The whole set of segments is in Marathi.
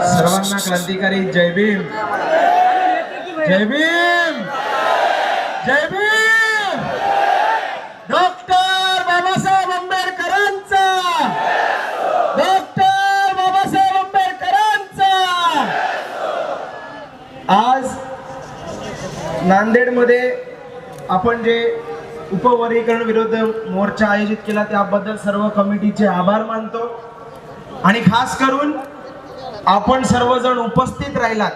सर्वांना क्रांतिकारी जय भीम, जय भीम, जय भीम. डॉक्टर बाबासाहेब आंबेडकरांचा, डॉक्टर बाबासाहेब आंबेडकरांचा. आज नांदेडमध्ये आपण जे उपवर्गीकरण विरोध मोर्चा आयोजित केला त्याबद्दल सर्व कमिटीचे आभार मानतो आणि खास करून आपण सर्वजण उपस्थित राहिलात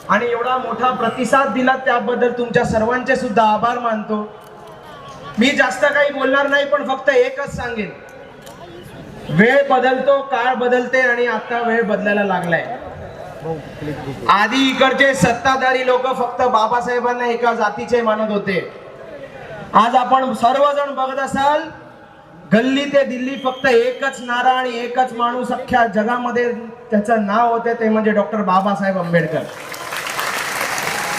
आणि एवढा मोठा प्रतिसाद दिलात त्याबद्दल तुमच्या सर्वांचे सुद्धा आभार मानतो. मी जास्त काही बोलणार नाही, पण फक्त एकच सांगेन, वेळ बदलतो, काळ बदलते आणि आता वेळ बदलायला लागलाय. आधी इकडचे सत्ताधारी लोक फक्त बाबासाहेबांना एका जातीचे मानत होते. आज आपण सर्वजण बघत असाल, गल्ली ते दिल्ली फक्त एकच नारा आणि एकच माणूस अख्ख्या जगामध्ये त्याचं नाव होते, ते म्हणजे डॉक्टर बाबासाहेब आंबेडकर.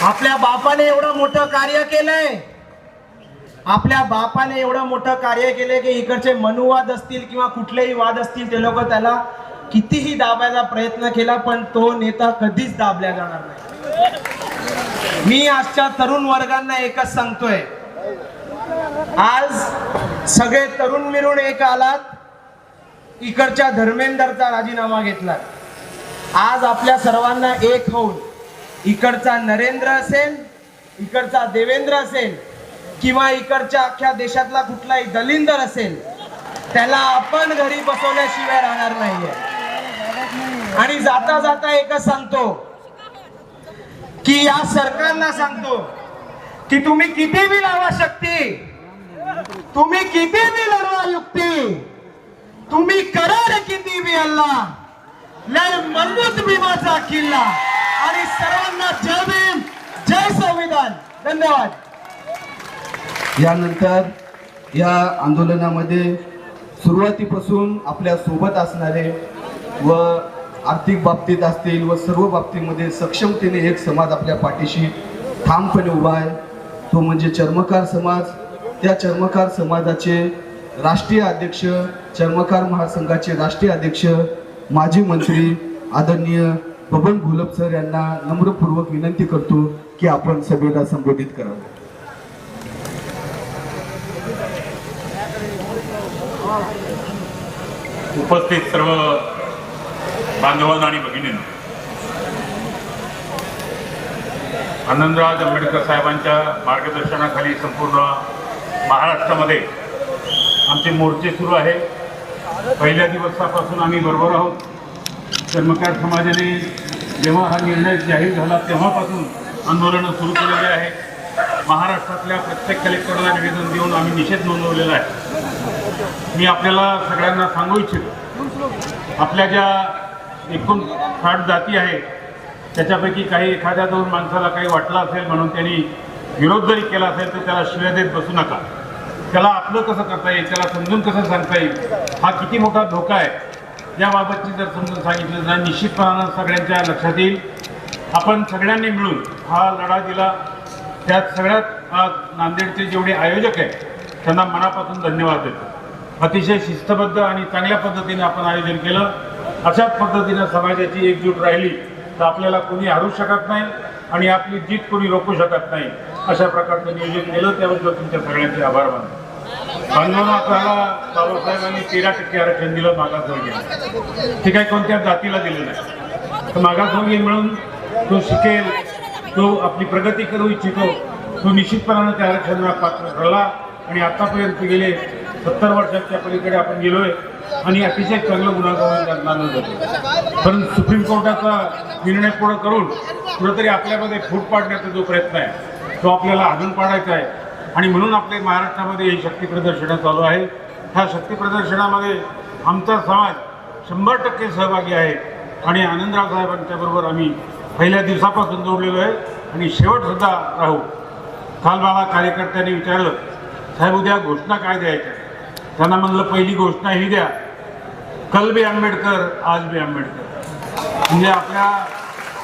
आपल्या बापाने एवढं मोठं कार्य केलंय, आपल्या बापाने एवढं मोठं कार्य केलंय की इकडचे मनुवाद असतील किंवा कुठलेही वाद असतील ते लोक त्याला कितीही दाबायचा प्रयत्न केला, पण तो नेता कधीच दाबल्या जाणार नाही. मी आजच्या तरुण वर्गांना एकच सांगतोय, आज सगळे तरुण मिळून एक आलात, इकडच्या धर्मेंद्रचा राजीनामा घेतला. आज आपल्या सर्वांना एक होऊन इकडचा नरेंद्र असेल, इकडचा देवेंद्र असेल किंवा इकडच्या अख्ख्या देशातला कुठलाही दलिंदर असेल, त्याला आपण घरी बसवल्याशिवाय राहणार नाहीये. आणि जाता जाता एकच सांगतो की या सरकारला सांगतो की तुम्ही किती बी लावा शक्ती, तुम्ही किती बी लढवा युक्ती, तुम्ही करा रे किती बी हल्ला, लढ मजबूत भीमाचा किल्ला. आणि सर्वांना जय भीम, जय संविधान. धन्यवाद. यानंतर या आंदोलनामध्ये सुरुवातीपासून आपल्या सोबत असणारे व आर्थिक बाबतीत असतील व सर्व बाबतीमध्ये सक्षमतेने एक समाज आपल्या पाठीशी ठामपणे उभा आहे, तो म्हणजे चर्मकार समाज. त्या चर्मकार समाजाचे राष्ट्रीय अध्यक्ष, चर्मकार महासंघाचे राष्ट्रीय अध्यक्ष, माजी मंत्री आदरणीय बबन घोलप सर यांना नम्रपूर्वक विनंती करतो की आपण सभेला संबोधित करावे. उपस्थित सर्व बांधवांना आणि भगिनींना, आनंदराज आंबेडकर साहेबांच्या मार्गदर्शनाखाली संपूर्ण महाराष्ट्रामध्ये आमचे मोर्चे सुरू आहे. पहिल्या दिवसापासून आम्ही बरोबर आहोत. चर्मकार समाजाने जेव्हा हा निर्णय जाहीर झाला तेव्हापासून आंदोलनं सुरू केलेले आहे. महाराष्ट्रातल्या प्रत्येक कलेक्टरला निवेदन देऊन आम्ही निषेध नोंदवलेला आहे. मी आपल्याला सगळ्यांना सांगू इच्छितो, आपल्या ज्या एकूण 60 जाती आहेत त्याच्यापैकी काही एखाद्या दोन माणसाला काही वाटलं असेल म्हणून त्यांनी विरोध जरी केला असेल तर त्याला शिव्या देत बसू नका. त्याला आपलं कसं करता येईल, त्याला समजून कसं सांगता येईल, हा किती मोठा धोका आहे, याबाबतची जर समजून सांगितलं तर निश्चितपणानं सगळ्यांच्या लक्षात येईल. आपण सगळ्यांनी मिळून हा लढा दिला. त्यात सगळ्यात आज नांदेडचे जेवढे आयोजक आहेत त्यांना मनापासून धन्यवाद देतो. अतिशय शिस्तबद्ध आणि चांगल्या पद्धतीने आपण आयोजन केलं. अशाच पद्धतीनं समाजाची एकजूट राहिली तर आपल्याला कोणी हरू शकत नाही आणि आपली जीत कोणी रोखू शकत नाही. अशा प्रकारचं नियोजन केलं, त्याबद्दल तुमच्या सगळ्यांचे आभार मानतो. बांधवांना बाबासाहेबांनी 13% आरक्षण दिलं मागासवर्गीय. ते काही कोणत्या जातीला दिलं नाही. तर मागासवर्गीय मिळून तो शिकेल, तो आपली प्रगती करू इच्छितो, तो निश्चितपणानं त्या आरक्षणाला पात्र ठरला. आणि आतापर्यंत गेले 70 वर्षांच्या पलीकडे आपण गेलोय आणि अतिशय चांगलं गुन्हा मानलं जातो. परंतु सुप्रीम कोर्टाचा निर्णय पुढं करून कुठंतरी आपल्यामध्ये फूट पाडण्याचा जो प्रयत्न आहे तो आपल्याला अजून पाडायचा आहे. आणि म्हणून आपल्या महाराष्ट्रामध्ये ही शक्ती प्रदर्शनं चालू आहे. ह्या शक्ती प्रदर्शनामध्ये आमचा समाज 100% सहभागी आहे आणि आनंदराव साहेबांच्याबरोबर आम्ही पहिल्या दिवसापासून जोडलेलो आहे आणि शेवटसुद्धा राहू. काल मला कार्यकर्त्यांनी विचारलं, साहेब उद्या घोषणा काय द्यायच्या? त्यांना म्हणलं पहिली घोषणा ही द्या, कल भी आंबेडकर आज भी आंबेडकर. म्हणजे आपल्या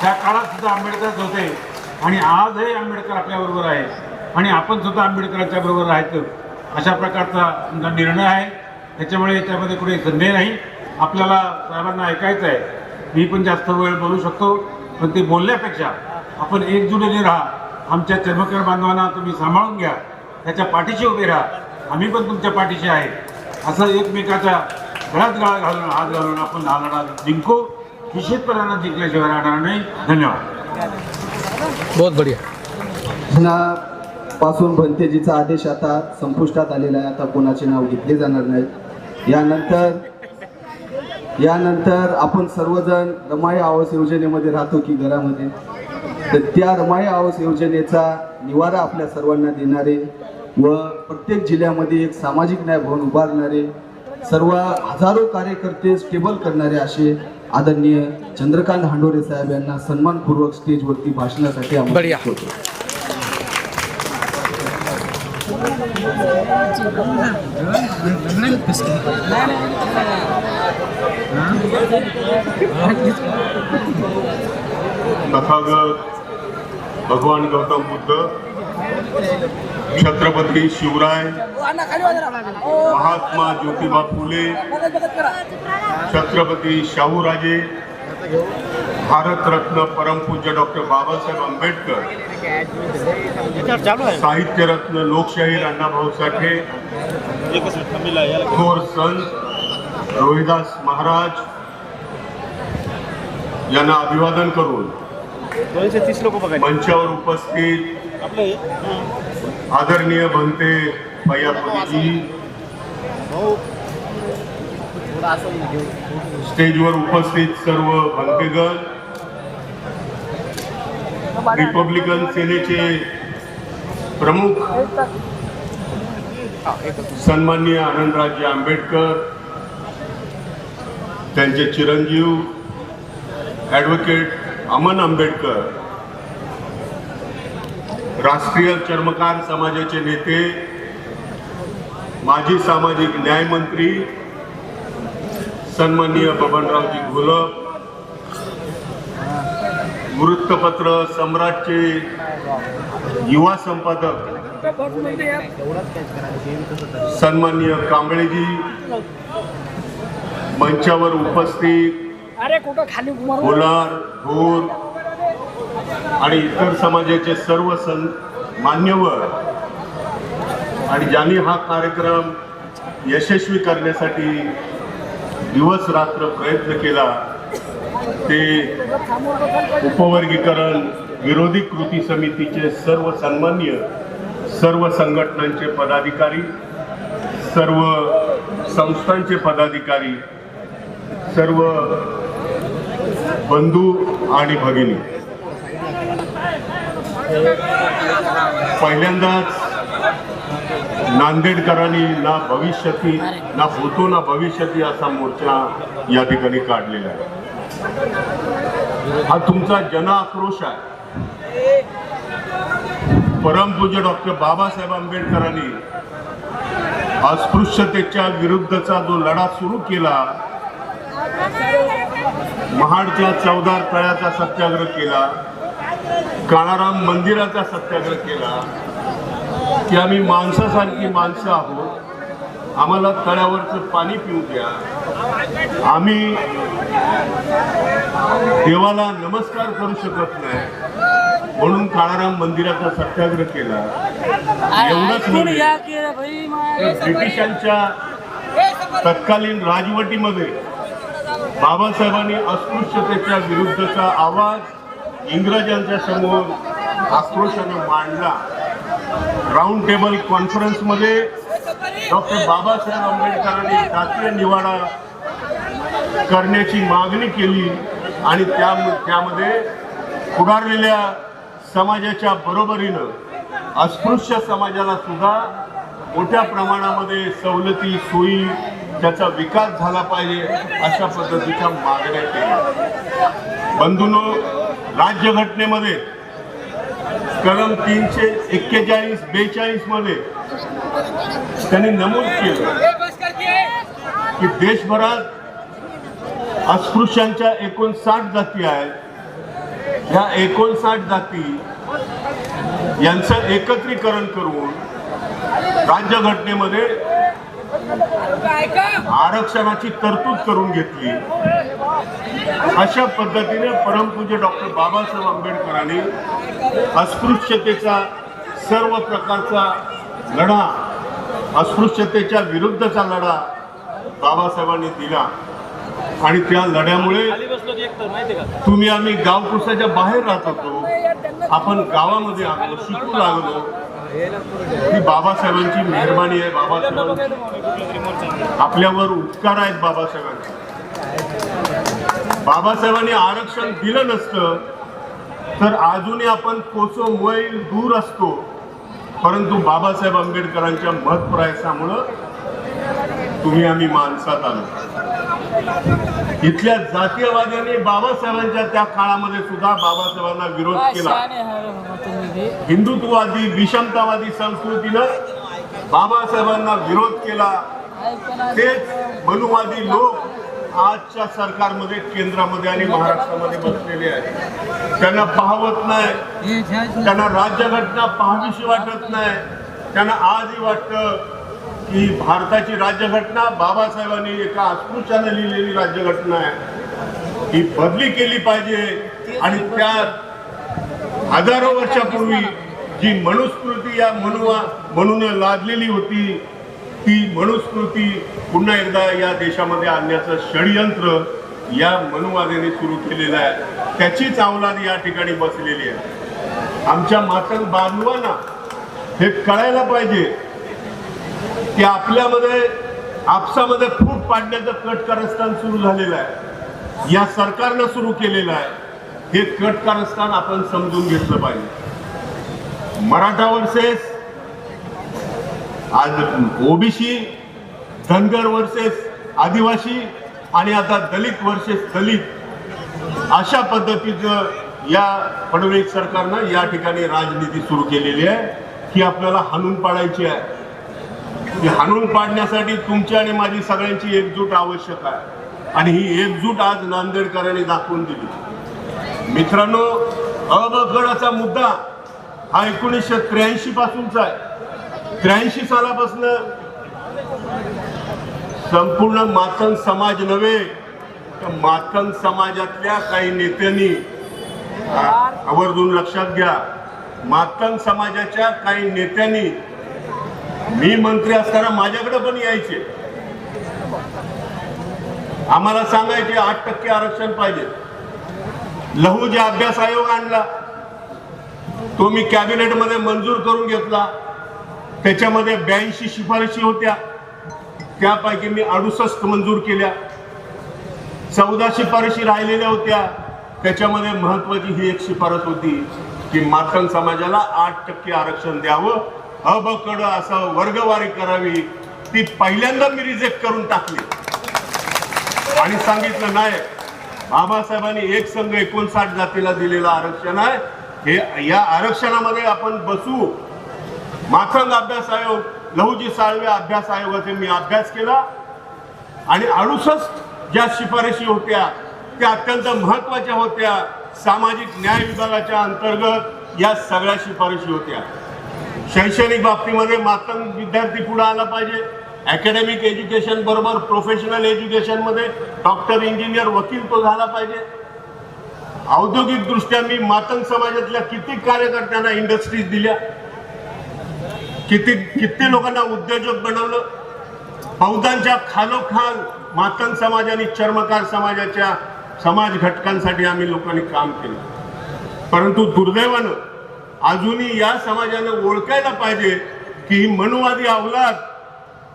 त्या काळात सुद्धा आंबेडकरच होते आणि आजही आंबेडकर आपल्याबरोबर आहे. आणि आपण स्वतः आंबेडकरांच्या बरोबर राहायचं अशा प्रकारचा आमचा निर्णय आहे. त्याच्यामुळे याच्यामध्ये कुठे संदेह नाही. आपल्याला साहेबांना ऐकायचं आहे. मी पण जास्त वेळ बोलू शकतो, पण ते बोलण्यापेक्षा आपण एकजुटीने राहा. आमच्या चर्मकार बांधवांना तुम्ही सांभाळून घ्या, त्याच्या पाठीशी उभे राहा. आम्ही पण तुमच्या पाठीशी आहे. असं एकमेकाच्या गळ्यात गळा घालून हात घालून आपण हा लढा जिंकू. निश्चितपणानं जिंकल्याशिवाय राहणार नाही. धन्यवाद. बहुत बढ़िया. पासून भंतेजीचा आदेश आता संपुष्टात आलेला आहे. आता कोणाचे नाव घेतले जाणार नाहीत. यानंतर आपण सर्वजण रमाई आवास योजनेमध्ये राहतो की घरामध्ये, तर त्या रमाई आवास योजनेचा निवारा आपल्या सर्वांना देणारे व प्रत्येक जिल्ह्यामध्ये एक सामाजिक न्याय भवन उभारणारे सर्व हजारो कार्यकर्ते स्टेबल करणारे असे आदरणीय चंद्रकांत हांडोरे साहेब यांना सन्मानपूर्वक स्टेजवरती भाषणासाठी आमंत्रित होतो. तथागत भगवान गौतम बुद्ध, छत्रपती शिवराय, महात्मा ज्योतिबा फुले, छत्रपती शाहूराजे, भारतरत्न परमपूज्य डॉक्टर बाबासाहेब आंबेडकर, साहित्यरत्न लोकशाहीर अण्णाभाऊ साठे, थोर संत रोहिदास महाराज यांना अभिवादन करून मंचावर उपस्थित आदरणीय भंते पयापुरीजी, स्टेजवर उपस्थित सर्व भंतेगण, रिपब्लिकन सेनेचे प्रमुख सन्माननीय आनंदराजे आंबेडकर, त्यांचे चिरंजीव ॲडव्होकेट अमन आंबेडकर, राष्ट्रीय चर्मकार समाजाचे नेते, माजी सामाजिक न्याय मंत्री सन्माननीय बबनरावजी घोलप, वृत्तपत्र सम्राटचे युवा संपादक सन्माननीय कांबळेजी, मंचावर उपस्थित कोलार, भोर आणि इतर समाजाचे सर्व मान्यवर आणि ज्यांनी हा कार्यक्रम यशस्वी करण्यासाठी दिवस रात्र प्रयत्न केला, ते उपवर्गीकरण विरोधी कृती समितीचे सर्व सन्माननीय सर्व संघटनांचे पदाधिकारी, सर्व संस्थांचे पदाधिकारी, सर्व बंधू आणि भगिनी, पहिल्यांदाच नांदेडकरांनी ना भविष्यती ना भूतो ना भविष्यती असा मोर्चा या ठिकाणी काढलेला आहे. हा तुमचा जन आक्रोश आहे. परमपूज्य डॉक्टर बाबासाहेब आंबेडकरांनी अस्पृश्यतेच्या विरुद्धचा जो लढा सुरू केला, महाडच्या चौदार तळ्याचा सत्याग्रह केला, काळाराम मंदिराचा सत्याग्रह केला, की आम्ही माणसासारखी माणसं आहोत, आम्हाला तळ्यावरचं पाणी पिऊ द्या, आम्ही देवाला नमस्कार करू शकत नाही, म्हणून काळाराम मंदिराचा सत्याग्रह केला. एवढंच नव्हे, ब्रिटिशांच्या तत्कालीन राजवटीमध्ये बाबासाहेबांनी अस्पृश्यतेच्या विरुद्धचा आवाज इंग्रजांच्या समोर आक्रोशाने मांडला. राऊंड टेबल कॉन्फरन्समध्ये डॉक्टर बाबासाहेब आंबेडकरांनी जातीय निवाडा करण्याची मागणी केली आणि त्यामध्ये पुढारलेल्या समाजाच्या बरोबरीनं अस्पृश्य समाजाला सुद्धा मोठ्या प्रमाणामध्ये सवलती, सोयी, त्याचा विकास झाला पाहिजे अशा पद्धतीच्या मागण्या केल्या. बंधूंनो, राज्यघटनेमध्ये कलम 341-42 मध्ये त्यांनी नमूद केलं की देशभरात अस्पृश्यांच्या 59 जाती आहेत. ह्या 59 जाती यांचं एकत्रीकरण करून राज्यघटनेमध्ये आरक्षणाची तरतूद करून घेतली. अशा पद्धतीने परमपूज्य डॉक्टर बाबासाहेब आंबेडकरांनी अस्पृश्यतेचा सर्व प्रकारचा लढा, अस्पृश्यतेच्या विरुद्धचा लढा बाबासाहेबांनी दिला. आणि त्या लढ्यामुळे तुम्ही आम्ही गावकुसाच्या बाहेर राहत होतो, आपण गावामध्ये आलो, शिकू लागलो. ही बाबासाहेबांची मेहरबानी आहे. बाबासाहेबांची आपल्यावर उपकार आहेत. बाबासाहेबांनी आरक्षण दिलं नसतं तर अजूनही आपण कोसो मैल दूर असतो. परंतु बाबासाहेब आंबेडकरांच्या महत्प्रयासामुळं तुम्ही आम्ही माणसात आलो. इथल्या जातीयवाद्यांनी बाबासाहेबांच्या त्या काळामध्ये सुद्धा बाबासाहेबांना विरोध केला. हिंदुत्ववादी विषमतावादी संस्कृतीनं बाबासाहेबांना विरोध केला. तेच मनुवादी लोक आजच्या सरकारमध्ये, केंद्रामध्ये आणि महाराष्ट्रामध्ये बसलेले आहेत. त्यांना पाहवत नाही, त्यांना राज्यघटना पाहावीशी वाटत नाही. त्यांना आजही वाटतं की भारताची राज्यघटना बाबासाहेबांनी एका अस्पृश्याने लिहिलेली राज्यघटना आहे, ही बदली केली पाहिजे. आणि त्या हजारो वर्षापूर्वी जी मनुस्मृती या म्हणून लादलेली होती, ती मनुस्मृती पुन्हा एकदा या देशामध्ये आणण्याचं षडयंत्र या मनुवाद्यांनी सुरू केलेलं आहे. त्याचीच अवलाद या ठिकाणी बसलेली आहे. आमच्या मातंग बांधवांना हे कळायला पाहिजे की आपल्यामध्ये आपसामध्ये फूट पाडण्याचं कटकारस्थान सुरू झालेलं आहे. या सरकारनं सुरू केलेलं आहे. हे कटकारस्थान आपण समजून घेतलं पाहिजे. मराठा वर्सेस आज ओबीसी, धनगर वर्सेस आदिवासी आणि आता दलित वर्सेस दलित, अशा पद्धतीचं या फडणवीस सरकारनं या ठिकाणी राजनीती सुरू केलेली आहे. ही आपल्याला हाणून पाडायची आहे. ही हाणून पाडण्यासाठी तुमची आणि माझी सगळ्यांची एकजूट आवश्यक आहे. आणि ही एकजूट आज नांदेडकरांनी दाखवून दिली. मित्रांनो, अ ब गटाचा मुद्दा हा 1983 पासूनचा आहे. 83 सालापासून संपूर्ण मातंग समाज नव्हे तर मातंग समाजातल्या काही नेत्यांनी, आवर्जून लक्षात घ्या, मातंग समाजाच्या काही नेत्यांनी, मी मंत्री असताना माझ्याकडे पण यायचे, आम्हाला सांगायचे 8% आरक्षण पाहिजे. लहुजी अभ्यास आयोग आणला, तो मी कॅबिनेटमध्ये मंजूर करून घेतला. त्याच्यामध्ये 82 शिफारशी होत्या, त्यापैकी मी 68 मंजूर केल्या. 14 शिफारशी राहिलेल्या होत्या. त्याच्यामध्ये महत्वाची ही एक शिफारस होती की मातंग समाजाला 8% आरक्षण द्यावं, अ ब क ड असं वर्गवारी करावी. ती पहिल्यांदा मी रिजेक्ट करून टाकली आणि सांगितलं नाही, बाबासाहेबांनी एक संघ 59 जातीला दिलेलं आरक्षण आहे, हे या आरक्षणामध्ये आपण बसू. मातंग अभ्यास आयोग, लहुजी साळवे अभ्यास आयोगाचे मी अभ्यास केला आणि 68 ज्या शिफारशी होत्या त्या अत्यंत महत्वाच्या होत्या. सामाजिक न्याय विभागाच्या अंतर्गत या सगळ्या शिफारशी होत्या. शैक्षणिक बाबतीमध्ये मातंग विद्यार्थी पुढे आला पाहिजे. अकॅडमिक एज्युकेशन बरोबर प्रोफेशनल एज्युकेशन मध्ये डॉक्टर, इंजिनियर, वकील तो झाला पाहिजे. औद्योगिक दृष्ट्या मी मातंग समाजातल्या किती कार्यकर्त्यांना इंडस्ट्रीज दिल्या, किती लोकांना उद्योजक बनवलं. बहुतांच्या खालोखाल मातंग समाज आणि चर्मकार समाजाच्या समाज घटकांसाठी आम्ही लोकांनी काम केलं. परंतु दुर्दैवानं अजूनही या समाजानं ओळखायला पाहिजे की ही मनुवादी अवलाद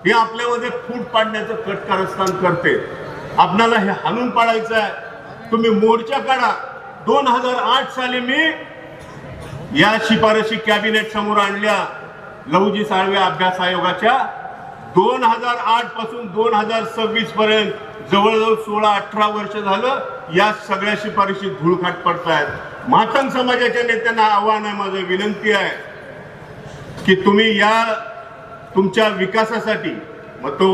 हे आपल्यामध्ये फूट पाडण्याचं कटकारस्थान करते. आपल्याला हे हाणून पाडायचं आहे. तुम्ही मोर्चा काढा. 2008 साली मी या शिफारशी कॅबिनेट समोर आणल्या लहुजी साळवे अभ्यास आयोगाच्या. 2008 पासून 2026 पर्यंत जवळजवळ 16-18 वर्ष झालं या सगळ्या शिफारशी धुळखाट पडतायत. मातंग समाजाच्या नेत्यांना आव्हान आहे, माझं विनंती आहे की तुम्ही या तुमच्या विकासासाठी, मग तो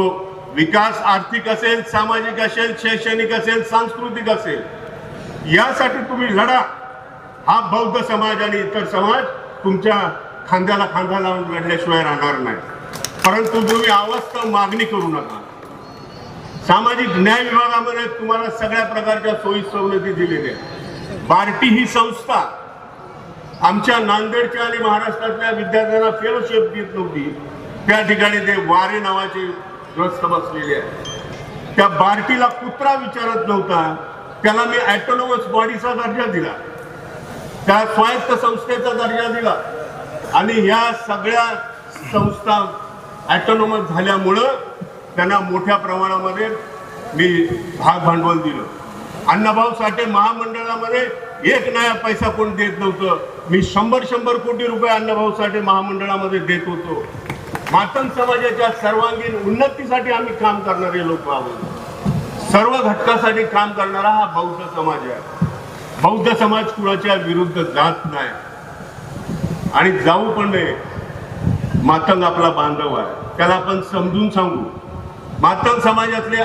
विकास आर्थिक असेल, सामाजिक असेल, शैक्षणिक असेल, सांस्कृतिक असेल, यासाठी तुम्ही लढा. हा बौद्ध समाज आणि इतर समाज तुमच्या खांद्याला खांदा लावून लढल्याशिवाय राहणार नाही. परंतु तुम्ही अवास्तव मागणी करू नका. सामाजिक न्याय विभागामध्ये तुम्हाला सगळ्या प्रकारच्या सोयी सवलती दिलेल्या आहेत. बार्टी ही संस्था आमच्या नांदेडच्या आणि महाराष्ट्रातल्या विद्यार्थ्यांना फेलोशिप देत नव्हती. त्या ठिकाणी ते वारे नावाचे ग्रस्त बसलेले आहेत. त्या बार्टीला कुत्रा विचारत नव्हता, त्याला मी ऑटोनॉमस बॉडीचा दर्जा दिला, त्या स्वायत्त संस्थेचा दर्जा दिला. आणि ह्या सगळ्या संस्था ऑटोनॉमस झाल्यामुळं त्यांना मोठ्या प्रमाणामध्ये मी भाग भांडवल दिलं. अण्णाभाऊ साठे महामंडळामध्ये एक नया पैसा कोण देत नव्हतं. मी 100 कोटी रुपये अण्णाभाऊ साठे महामंडळामध्ये देत होतो. मातंग समाजाच्या सर्वांगीण उन्नतीसाठी आम्ही काम करणारे लोक आहोत. सर्व घटकासाठी काम करणारा हा बौद्ध समाज आहे. बौद्ध समाज कुणाच्या विरुद्ध जात नाही आणि जाऊ पण नये. मातंग आपला बांधव आहे, त्याला आपण समजून सांगू. मातंग समाजातले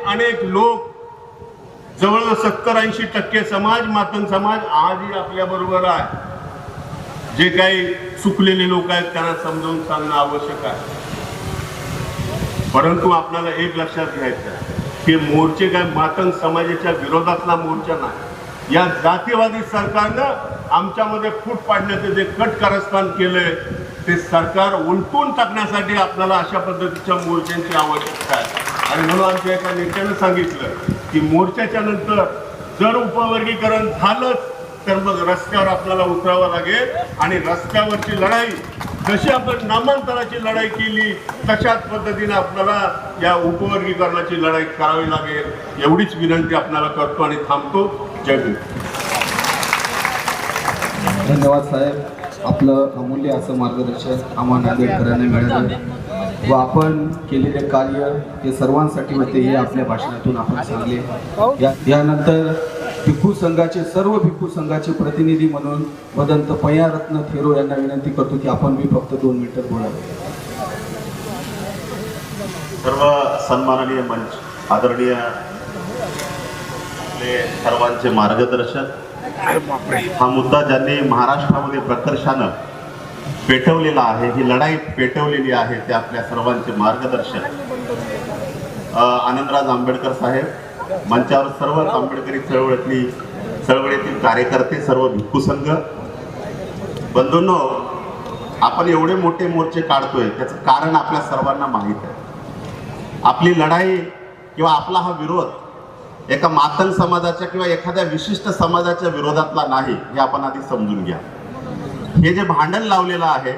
अनेक लोक, जवळ 70-80% समाज, मातंग समाज आजही आपल्या बरोबर आहे. जे काही चुकलेले लोक आहेत त्यांना समजावून सांगणं आवश्यक आहे. परंतु आपल्याला एक लक्षात घ्यायचं आहे की मोर्चे काय मातंग समाजाच्या विरोधातला मोर्चा नाही. या जातीवादी सरकारनं आमच्यामध्ये फूट पाडण्याचे जे कट कारस्थान केलंय ते सरकार उलटून टाकण्यासाठी आपल्याला अशा पद्धतीच्या मोर्चांची आवश्यकता आहे. आणि म्हणून आमच्या एका नेत्यानं सांगितलं की मोर्चाच्या नंतर जर उपवर्गीकरण झालंच तर मग रस्त्यावर आपल्याला उतरावं लागेल. आणि रस्त्यावरची लढाई जशी आपण नामांतराची लढाई केली तशाच पद्धतीने आपल्याला या उपवर्गीकरणाची लढाई करावी लागेल. एवढीच विनंती आपल्याला करतो आणि थांबतो. जय हिंद. धन्यवाद साहेब. आपलं अमूल्य असं मार्गदर्शन आम्हाला नांदेडकरांना मिळालं व आपण केलेले कार्य हे सर्वांसाठी होते हे आपल्या भाषणातून आपण सांगले. यानंतर भिक्खू संघाचे सर्व भिक्खू संघाचे प्रतिनिधी म्हणून वदंत पय्यारत्न थेरो यांना विनंती करतो की आपण मी फक्त 2 मिनिटं बोलावे. सर्व सन्माननीय मंच, आदरणीय आपले सर्वांचे मार्गदर्शन, हा मुद्दा ज्यांनी महाराष्ट्रामध्ये प्रकर्षानं पेटवलेला आहे, ही लढाई पेटवलेली आहे, ते आपल्या सर्वांचे मार्गदर्शन आनंदराज आंबेडकर साहेब, मंचावर सर्व आंबेडकरी चळवळीतील कार्यकर्ते, सर्व भिक्खू संघ बंधूंनो, आपण एवढे मोठे मोर्चे काढतोय त्याचं कारण आपल्या सर्वांना माहीत आहे. आपली लढाई किंवा आपला हा विरोध एका मातंग समाजाच्या किंवा एखाद्या विशिष्ट समाजाच्या विरोधातला नाही, हे आपण आधी समजून घ्या. हे जे भांडण लावलेलं आहे,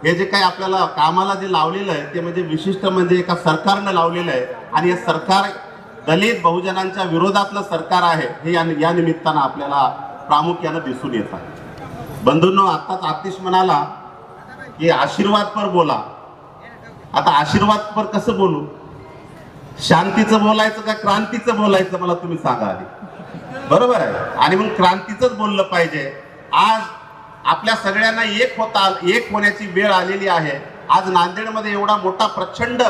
हे जे काही आपल्याला कामाला जे लावलेलं आहे ते म्हणजे विशिष्ट म्हणजे एका सरकारनं लावलेलं आहे. आणि हे सरकार दलित बहुजनांच्या विरोधातलं सरकार आहे हे या निमित्तानं आपल्याला प्रामुख्यानं दिसून येत आहे. बंधूंनो, आत्ताच आतिश म्हणाला की आशीर्वाद पर बोला. आता आशीर्वाद पर कसं बोलू? शांतीचं बोलायचं का क्रांतीचं बोलायचं मला तुम्ही सांगा आधी. बरोबर आहे. आणि मग क्रांतीचंच बोललं पाहिजे. आज आपल्या सगळ्यांना एक होण्याची वेळ आलेली आहे. आज नांदेडमध्ये एवढा मोठा प्रचंड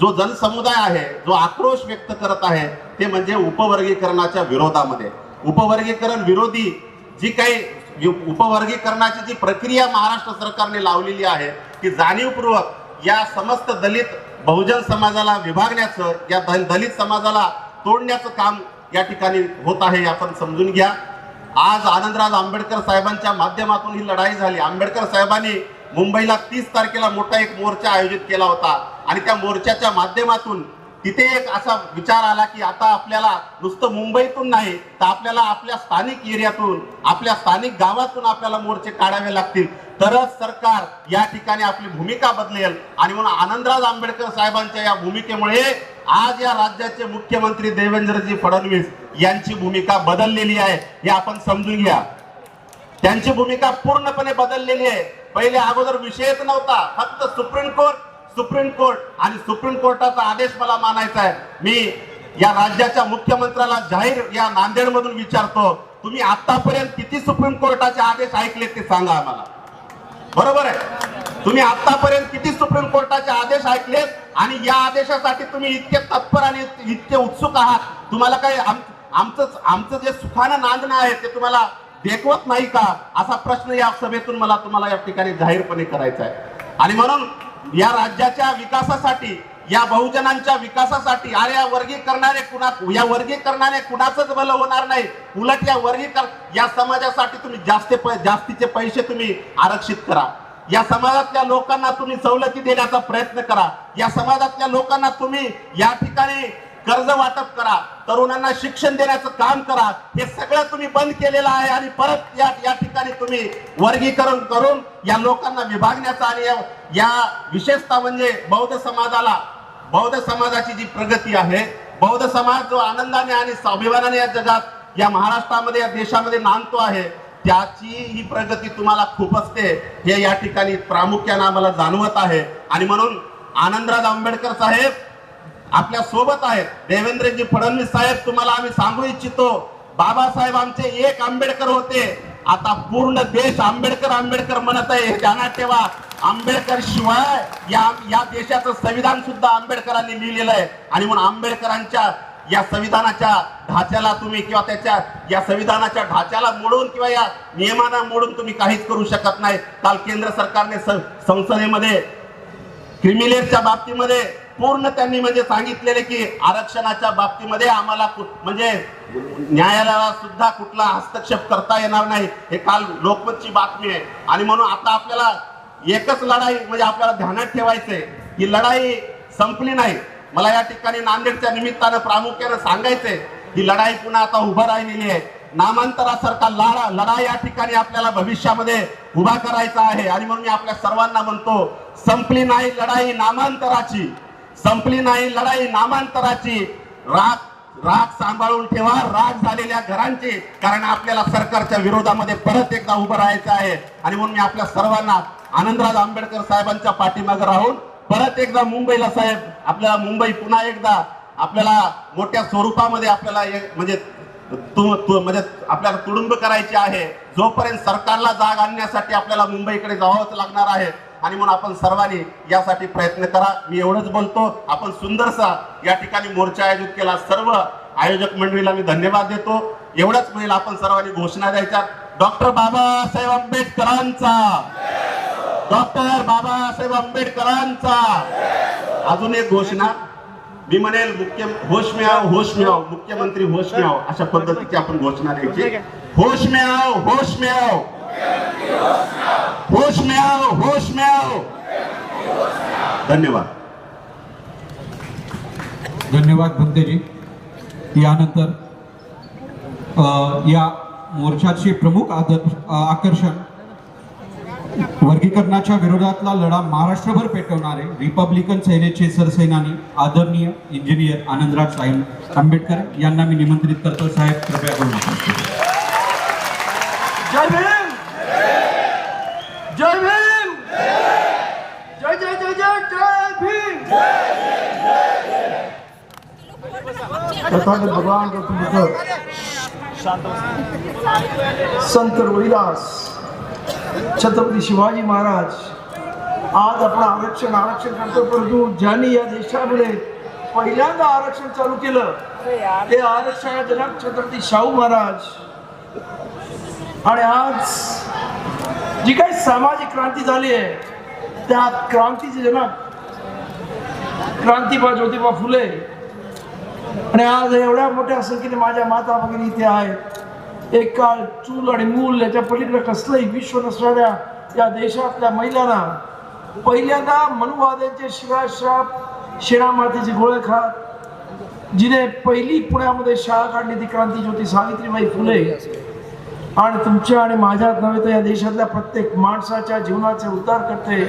जो जनसमुदाय आहे, जो आक्रोश व्यक्त करत आहे, ते म्हणजे उपवर्गीकरणाच्या विरोधामध्ये. उपवर्गीकरण विरोधी जी काही उपवर्गीकरणाची जी प्रक्रिया महाराष्ट्र सरकारने लावलेली आहे ती जाणीवपूर्वक या समस्त दलित बहुजन समाजाला विभागण्याचं, या दलित समाजाला तोडण्याचं काम या ठिकाणी होत आहे, आपण समजून घ्या. आज आनंदराज आंबेडकर साहेबांच्या माध्यमातून ही लढाई झाली. आंबेडकर साहेबांनी मुंबईला 30 तारखेला मोठा एक मोर्चा आयोजित केला होता आणि त्या मोर्चाच्या माध्यमातून तिथे एक असा विचार आला की आता आपल्याला नुसतं मुंबईतून नाही तर आपल्याला आपल्या स्थानिक एरियातून, आपल्या स्थानिक गावातून आपल्याला मोर्चे काढावे लागतील, तरच सरकार या ठिकाणी आपली भूमिका बदलेल. आणि म्हणून आनंदराज आंबेडकर साहेबांच्या या भूमिकेमुळे आज या राज्याचे मुख्यमंत्री देवेंद्रजी फडणवीस यांची भूमिका बदललेली आहे, हे आपण समजून घ्या. त्यांची भूमिका पूर्णपणे बदललेली आहे. पहिले अगोदर विषयच नव्हता, फक्त सुप्रीम कोर्ट आणि सुप्रीम कोर्टाचा आदेश मला मानायचा आहे. मी या राज्याच्या मुख्यमंत्र्याला जाहीर या नांदेडमधून विचारतो, तुम्ही आतापर्यंत किती सुप्रीम कोर्टाचे आदेश ऐकले ते सांगा आम्हाला. बरोबर आहे. तुम्ही आतापर्यंत किती सुप्रीम कोर्टाचे आदेश ऐकलेत आणि या आदेशासाठी तुम्ही इतके तत्पर आणि इतके उत्सुक आहात? तुम्हाला काय आमचं जे सुखानं नांदणं आहे ते तुम्हाला देखवत नाही का, असा प्रश्न या सभेतून मला तुम्हाला या ठिकाणी जाहीरपणे करायचा आहे. आणि म्हणून या राज्याच्या विकासासाठी, या बहुजनांच्या विकासासाठी, अरे या वर्गीकरणाने कुणाचंच भलं होणार नाही. उलट या समाजासाठी तुम्ही जास्तीचे पैसे तुम्ही आरक्षित करा. या समाजातल्या लोकांना तुम्ही सवलती देण्याचा प्रयत्न करा. या समाजातल्या लोकांना तुम्ही या ठिकाणी कर्ज वाटप करा. तरुणांना शिक्षण देण्याचं काम करा. हे सगळं तुम्ही बंद केलेलं आहे आणि परत या ठिकाणी तुम्ही वर्गीकरण करून या लोकांना विभागण्याचा आणि या विशेषतः म्हणजे बौद्ध समाजाची जी प्रगती आहे, बौद्ध समाज जो आनंदाने आणि स्वाभिमानाने या जगात, या महाराष्ट्रामध्ये, या देशामध्ये नांदतो आहे, त्याची ही प्रगती तुम्हाला खूप असते हे या ठिकाणी प्रामुख्याने आम्हाला जाणवत आहे. आणि म्हणून आनंदराज आंबेडकर साहेब आपल्या सोबत आहेत. देवेंद्रजी फडणवीस साहेब, तुम्हाला आम्ही सांगू इच्छितो, बाबासाहेब आमचे एक आंबेडकर होते, आता पूर्ण देश आंबेडकर म्हणत आहे. हे ध्यानात ठेवा. आंबेडकर शिवाय या देशाचं संविधान सुद्धा आंबेडकरांनी लिहिलेलं आहे. आणि म्हणून आंबेडकरांच्या या संविधानाच्या ढाच्याला तुम्ही किंवा या संविधानाच्या ढाच्याला मोडून किंवा या नियमांना मोडून तुम्ही काहीच करू शकत नाही. काल केंद्र सरकारने संसदेमध्ये क्रिमिलेअरच्या बाबतीमध्ये पूर्ण त्यांनी म्हणजे सांगितलेले की आरक्षणाच्या बाबतीमध्ये आम्हाला म्हणजे न्यायालयाला सुद्धा कुठला हस्तक्षेप करता येणार नाही. हे काल लोकमतची बातमी आहे. आणि म्हणून आता आपल्याला एकच लढाई म्हणजे आपल्याला ध्यानात ठेवायचंय, ही लढाई संपली नाही. मला या ठिकाणी नांदेडच्या निमित्तानं प्रामुख्यानं सांगायचंय, ही लढाई पुन्हा आता उभं राहिलेली आहे. नामांतरासारखा लढाई या ठिकाणी आपल्याला भविष्यामध्ये उभा करायचा आहे. आणि म्हणून मी आपल्या सर्वांना म्हणतो, संपली नाही लढाई नामांतराची, संपली नाही लढाई नामांतराची. राग सांभाळून ठेवा राग झालेल्या घरांची, कारण आपल्याला सरकारच्या विरोधामध्ये परत एकदा उभं राहायचं आहे. आणि म्हणून मी आपल्या सर्वांना आनंदराज आंबेडकर साहेबांच्या पाठीमागे राहून परत एकदा मुंबईला साहेब, आपल्याला मुंबई पुन्हा एकदा आपल्याला मोठ्या स्वरूपामध्ये आपल्याला म्हणजे आपल्याला तुडुंब करायची आहे. जोपर्यंत सरकारला जाग आणण्यासाठी आपल्याला मुंबईकडे जावंच लागणार आहे. आणि म्हणून आपण सर्वांनी यासाठी प्रयत्न करा. मी एवढंच बोलतो. आपण सुंदरसा या ठिकाणी मोर्चा आयोजित केला. सर्व आयोजक मंडळीला मी धन्यवाद देतो. एवढंच म्हणेल, आपण सर्वांनी घोषणा द्यायच्या. डॉक्टर बाबासाहेब आंबेडकरांचा, डॉक्टर बाबासाहेब आंबेडकरांचा. अजून एक घोषणा मी म्हणेल, होश में आओ होश में आओ, मुख्यमंत्री होश में आओ, अशा पद्धतीची आपण घोषणा द्यायची. होश में आओ होश में आओ, होश में आओ होश में आओ. धन्यवाद. धन्यवाद भंतेजी. यानंतर या मोर्चाचे प्रमुख आकर्षण वर्गीकरणाच्या विरोधातला लढा महाराष्ट्रभर पेटवणारे रिपब्लिकन सेनेचे सरसेनानी आदरणीय इंजिनियर आनंदराज साहेब आंबेडकर यांना मी निमंत्रित करतो. साहेब कृपया करून. जय भीम, जय भीम, जय जय जय जय जय भीम. तथागत भगवान संत रविदास छत्रपती शिवाजी महाराज आज आपण आरक्षण करतो, परंतु ज्यांनी या देशामध्ये पहिल्यांदा आरक्षण चालू केलं ते आरक्षणाचे जनक छत्रपती शाहू महाराज. आणि आज जी काही सामाजिक क्रांती झाली आहे त्या क्रांतीचे जनक क्रांतीबा ज्योतिबा फुले. आणि आज एवढ्या मोठ्या संख्येने माझ्या माता भगिनी इथे आहेत. एक काळ चूल आणि मूल याच्या पलीकडे कसलंही विश्व नसणाऱ्या या देशातल्या महिलांना पहिल्यांदा मनुवाद्यांचे शिवाश्राप शेणामातीचे गोळे खात जिने पहिली पुण्यामध्ये शाळा काढली ती क्रांतीज्योती सावित्रीबाई फुले. आणि तुमच्या आणि माझ्यात नव्हे तर या देशातल्या प्रत्येक माणसाच्या जीवनाचे उद्धार करते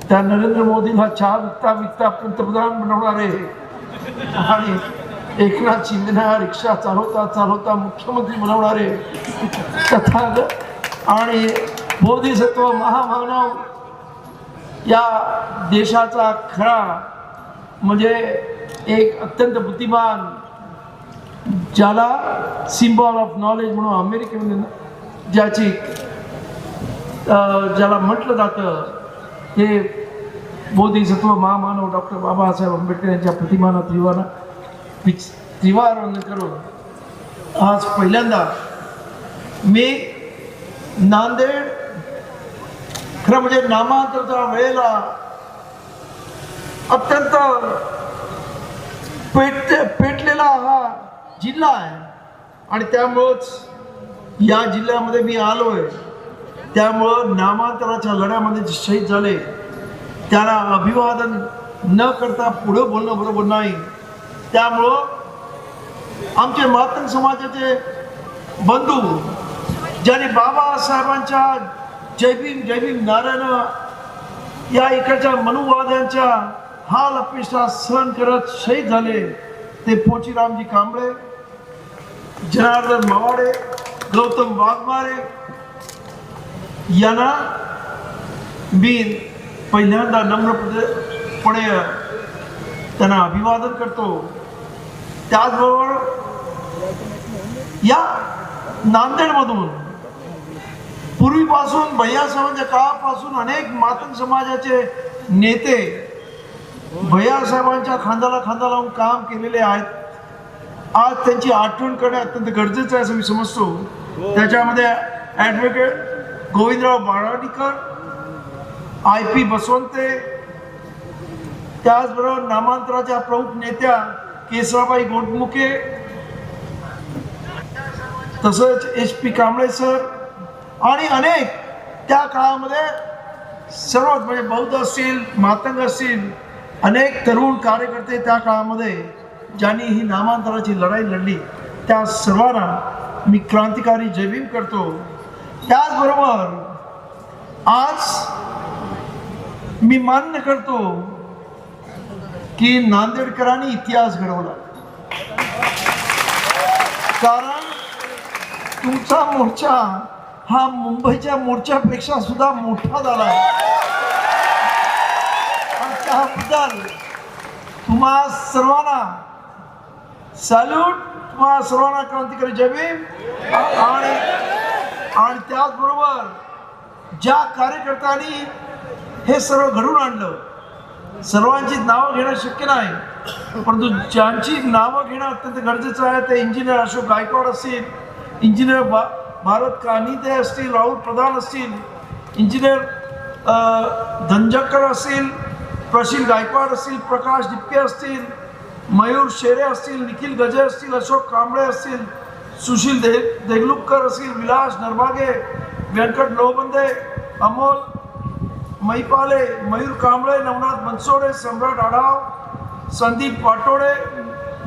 त्या नरेंद्र मोदींना चहा विकता पंतप्रधान बनवणारे आणि एकनाथ शिंदेना रिक्षा चालवता मुख्यमंत्री बनवणारे तथागत आणि बोधिसत्व महामानव या देशाचा खरा म्हणजे एक अत्यंत बुद्धिमान, ज्याला सिम्बॉल ऑफ नॉलेज म्हणून अमेरिकेमध्ये ज्याला म्हटलं जातं हे बोधिसत्व महामानव डॉक्टर बाबासाहेब आंबेडकर यांच्या प्रतिमाना त्रिवार वंदन करून आज पहिल्यांदा मी नांदेड खरं म्हणजे नामांतराच्या वेळेला अत्यंत पेटलेला हा जिल्हा आहे आणि त्यामुळंच या जिल्ह्यामध्ये मी आलोय. त्यामुळं नामांतराच्या लढ्यामध्ये जे शहीद झाले त्यांना अभिवादन न करता पुढे बोलणं बरोबर नाही. त्यामुळं आमचे मातंग समाजाचे बंधू ज्यांनी बाबासाहेबांच्या जय भीम नाऱ्यानं या इकडच्या मनुवाद्यांच्या हाल अपेक्षा सहन करत शहीद झाले ते पोचीरामजी कांबळे, जनार्दन मावाडे, गौतम वाघमारे यांना मी पहिल्यांदा नम्रपणे त्यांना अभिवादन करतो. त्याचबरोबर या नांदेडमधून पूर्वीपासून भैयासाहेबांच्या काळापासून अनेक मातंग समाजाचे नेते भैयासाहेबांच्या खांद्याला खांदा लावून काम केलेले आहेत. आज त्यांची आठवण करणे अत्यंत गरजेचं आहे असं मी समजतो. त्याच्यामध्ये ॲडव्होकेट गोविंदराव बाराडीकर, IP बसवंते, त्याचबरोबर नामांतराच्या प्रमुख नेत्या केसराबाई गोटमुखे, तसंच HP कांबळे सर आणि अनेक त्या काळामध्ये सर्वच म्हणजे बौद्ध असतील, मातंग असतील, अनेक तरुण कार्यकर्ते त्या काळामध्ये ज्यांनी ही नामांतराची लढाई लढली त्या सर्वांना मी क्रांतिकारी जय भीम करतो. त्याचबरोबर आज मी मान्य करतो की नांदेडकरांनी इतिहास घडवला. कारण तुमचा मोर्चा हा मुंबईच्या मोर्चापेक्षा सुद्धा मोठा झाला आणि त्याबद्दल तुम्हा सर्वांना सॅल्यूट, तुम्हा सर्वांना क्रांतिकारी जय भीम. आणि त्याचबरोबर ज्या कार्यकर्त्यांनी हे सर्व घडून आणलं, सर्वांची नावं घेणं शक्य नाही, परंतु ज्यांची नावं घेणं अत्यंत गरजेचं आहे ते इंजिनियर अशोक गायकवाड असतील, इंजिनियर भारत कानिते असतील, राहुल प्रधान असतील, इंजिनियर धनजकर असतील, प्रशील गायकवाड असतील, प्रकाश डिपके असतील, मयूर शेरे असतील, निखिल गजे असतील, अशोक कांबळे असतील, सुशील देगलुककर असतील, विलास नरभागे, व्यंकट लोहबंदे, अमोल मैपाले, मयूर कांबळे, नवनाथ बनसोडे, सम्राट आढाव, संदीप पाटोडे,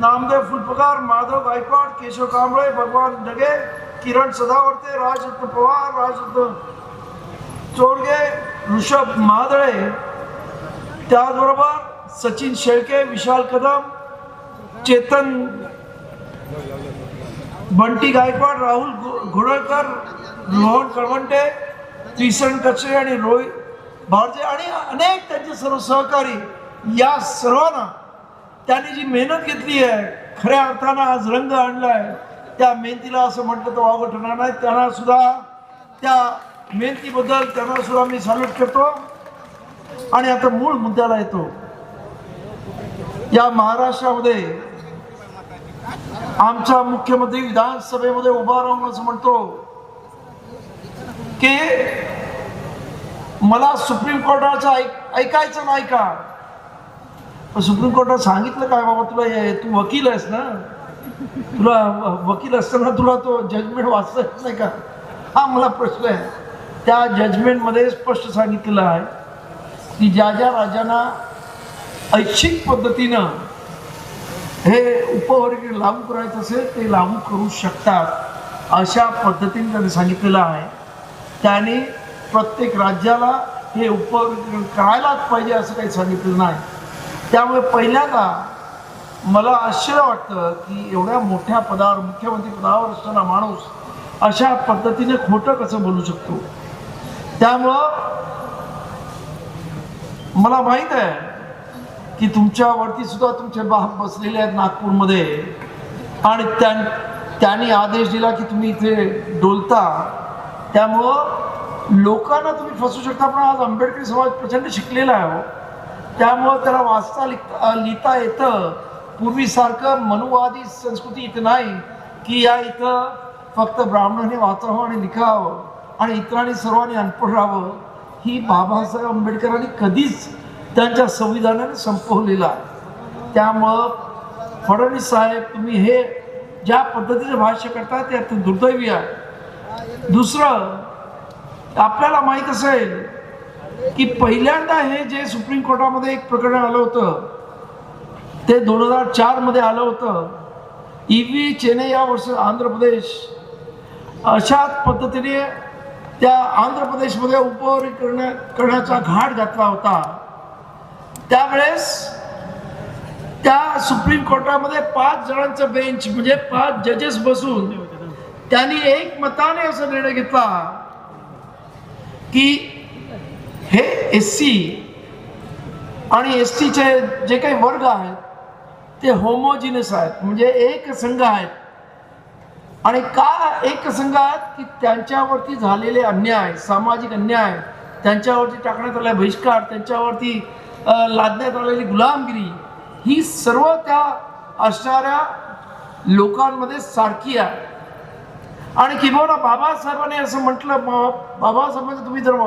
नामदेव फुलपगार, माधव गायकवाड, केशव कांबळे, भगवान डगे, किरण सदावर्ते, राजरत्न पवार, राजरत्न चोरगे, ऋषभ मादळे, त्याचबरोबर सचिन शेळके, विशाल कदम, चेतन बंटी गायकवाड, राहुल घोडळकर, रोहन कळवंटे, किसन कचरे आणि रोहित भारजे आणि अनेक त्यांचे सर्व सहकारी, या सर्वांना त्यांनी जी मेहनत घेतली आहे खऱ्या अर्थानं आज रंग आणलाय. त्या मेहनतीला असं म्हटलं तर वावगं ठरणार नाही. त्यांना सुद्धा त्या मेहनतीबद्दल त्यांना सुद्धा मी सॅल्यूट करतो. आणि आता मूळ मुद्द्याला येतो. या महाराष्ट्रामध्ये आमचा मुख्यमंत्री विधानसभेमध्ये उभा राहून असं म्हणतो की मला सुप्रीम कोर्टाचं ऐकायचं नाही का. सुप्रीम कोर्टात सांगितलं काय बाबा तुला, तू वकील आहेस ना, तुला वकील असताना तुला तो जजमेंट वाचता येत नाही का, हा मला प्रश्न आहे. त्या जजमेंटमध्ये स्पष्ट सांगितलेलं आहे की ज्या ज्या राज्यांना ऐच्छिक पद्धतीनं हे उपवर्गीय लागू करायचं असेल ते लागू करू शकतात, अशा पद्धतीने त्यांनी सांगितलेलं आहे. त्याने प्रत्येक राज्याला हे उपवर्गीय करायलाच पाहिजे असं काही सांगितलं नाही. त्यामुळे पहिल्यांदा मला आश्चर्य वाटतं की एवढ्या मोठ्या पदावर, मुख्यमंत्री पदावर असताना माणूस अशा पद्धतीने खोटं कसं बोलू शकतो. त्यामुळं मला माहीत आहे की तुमच्यावरती सुद्धा तुमचे बाप बसलेले आहेत नागपूरमध्ये आणि त्यांनी आदेश दिला की तुम्ही इथे डोलता. त्यामुळं लोकांना तुम्ही फसू शकता. पण आज आंबेडकरी समाज प्रचंड शिकलेला आहे, त्यामुळं त्याला वाचता लिहिता येतं. पूर्वीसारखं मनुवादी संस्कृती इथं नाही की या इथं फक्त ब्राह्मणाने वाचावं आणि लिखावं आणि इतरांनी सर्वांनी अनपढ राहावं, ही बाबासाहेब आंबेडकरांनी कधीच त्यांच्या संविधानाने संपवलेलं आहे. त्यामुळं फडणवीस साहेब, तुम्ही हे ज्या पद्धतीचं भाष्य करता ते अत्यंत दुर्दैवी आहे. दुसरं, आपल्याला माहीत असेल की पहिल्यांदा हे जे सुप्रीम कोर्टामध्ये एक प्रकरण आलं होतं ते 2004 मध्ये आलं होतं. EV चेन्नई वर्सेस आंध्र प्रदेश, अशाच पद्धतीने त्या आंध्र प्रदेशमध्ये करण्याचा घाट घातला होता. त्यावेळेस त्या सुप्रीम कोर्टामध्ये 5 जणांचं बेंच म्हणजे 5 जजेस बसून त्यांनी एक मताने असा निर्णय घेतला की हे SC आणि STचे जे काही वर्ग आहेत ते होमोजिनस आहेत, म्हणजे एक संघ आहेत. आणि का एक संघ आहेत की त्यांच्यावरती झालेले अन्याय, सामाजिक अन्याय, त्यांच्यावरती टाकण्यात आलेला बहिष्कार, त्यांच्यावरती लादण्यात आलेली गुलामगिरी, ही सर्व त्या असणाऱ्या लोकांमध्ये सारखी आहे. आणि किंवा बाबासाहेबांनी असं म्हटलं, बाबासाहेबांचं तुम्ही जर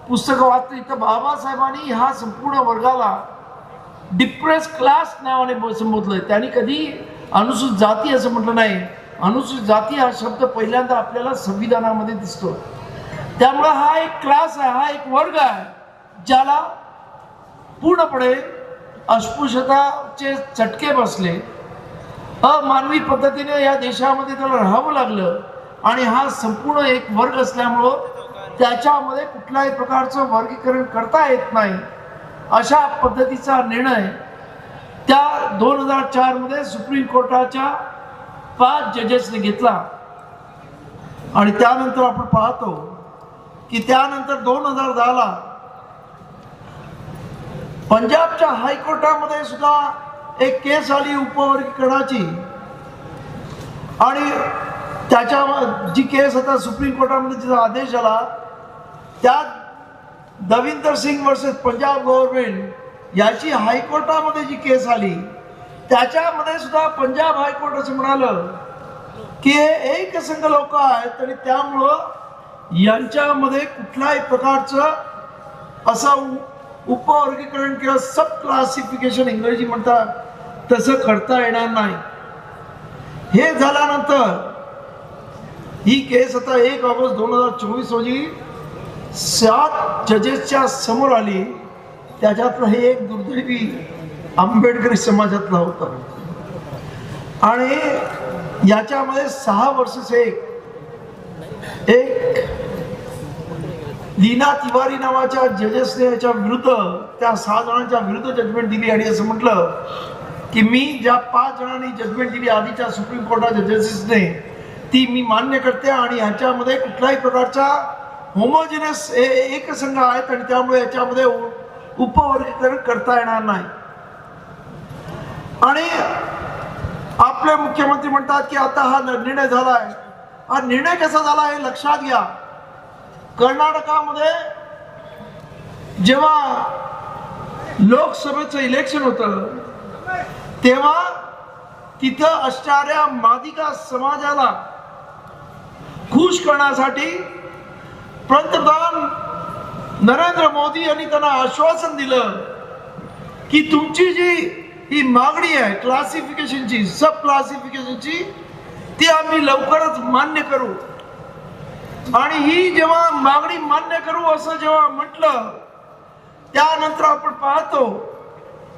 पुस्तकं वाचली तर बाबासाहेबांनी ह्या संपूर्ण वर्गाला डिप्रेस क्लास नावाने संबोधलंय. त्यांनी कधी अनुसूचित जाती असं म्हटलं नाही. अनुसूचित जाती हा शब्द पहिल्यांदा आपल्याला संविधानामध्ये दिसतो. त्यामुळे हा एक क्लास आहे, हा एक वर्ग आहे ज्याला पूर्णपणे अस्पृश्यताचे चटके बसले, अमानवी पद्धतीने या देशामध्ये त्याला राहावं लागलं. आणि हा संपूर्ण एक वर्ग असल्यामुळं त्याच्यामध्ये कुठल्याही प्रकारचं वर्गीकरण करता येत नाही, अशा पद्धतीचा निर्णय त्या 2004 मध्ये सुप्रीम कोर्टाच्या 5 जजेसने घेतला. आणि त्यानंतर आपण पाहतो की त्यानंतर 2010 ला पंजाबच्या हायकोर्टामध्ये सुद्धा एक केस आली उपवर्गीकरणाची. आणि त्याच्या जी केस आता सुप्रीम कोर्टामध्ये जिचा आदेश झाला त्यात दविंदर सिंग वर्सेस पंजाब गव्हर्नमेंट याची हायकोर्टामध्ये जी केस आली त्याच्यामध्ये सुद्धा पंजाब हायकोर्ट असं म्हणालं की हे एक संघ लोक आहेत आणि त्यामुळं यांच्यामध्ये कुठल्याही प्रकारचं असं उपवर्गीकरण किंवा सब क्लासिफिकेशन इंग्रजी म्हणतात तसं करता येणार नाही. हे झाल्यानंतर ही केस आता 1 ऑगस्ट 2024 रोजी 7 जजेसच्या समोर आली. त्याच्यातलं हे एक दुर्दैवी आंबेडकरी समाजातला होता. आणि याच्यामध्ये 6 वर्षच एक लीना तिवारी नावाच्या जजेसने याच्या विरुद्ध, त्या 6 जणांच्या विरुद्ध जजमेंट दिली. आणि असं म्हटलं की मी ज्या 5 जणांनी जजमेंट दिली आधीच्या सुप्रीम कोर्टाच्या जजेसने ती मी मान्य करते आणि ह्याच्यामध्ये कुठल्याही प्रकारचा होमोजिनस एक संघ आहेत आणि त्यामुळे याच्यामध्ये उपवर्गीकरण करता येणार नाही. आणि आपले मुख्यमंत्री म्हणतात की आता हा निर्णय झाला आहे. हा निर्णय कसा झाला हे लक्षात घ्या. कर्नाटकामध्ये जेव्हा लोकसभेचं इलेक्शन होतं तेव्हा तिथं असणाऱ्या मादिगा समाजाला खुश करण्यासाठी पंतप्रधान नरेंद्र मोदी यांनी त्यांना आश्वासन दिलं की तुमची जी ही मागणी आहे क्लासिफिकेशनची, सब क्लासिफिकेशनची, ती आम्ही लवकरच मान्य करू. आणि ही जेव्हा मागणी मान्य करू असं जेव्हा म्हटलं त्यानंतर आपण पाहतो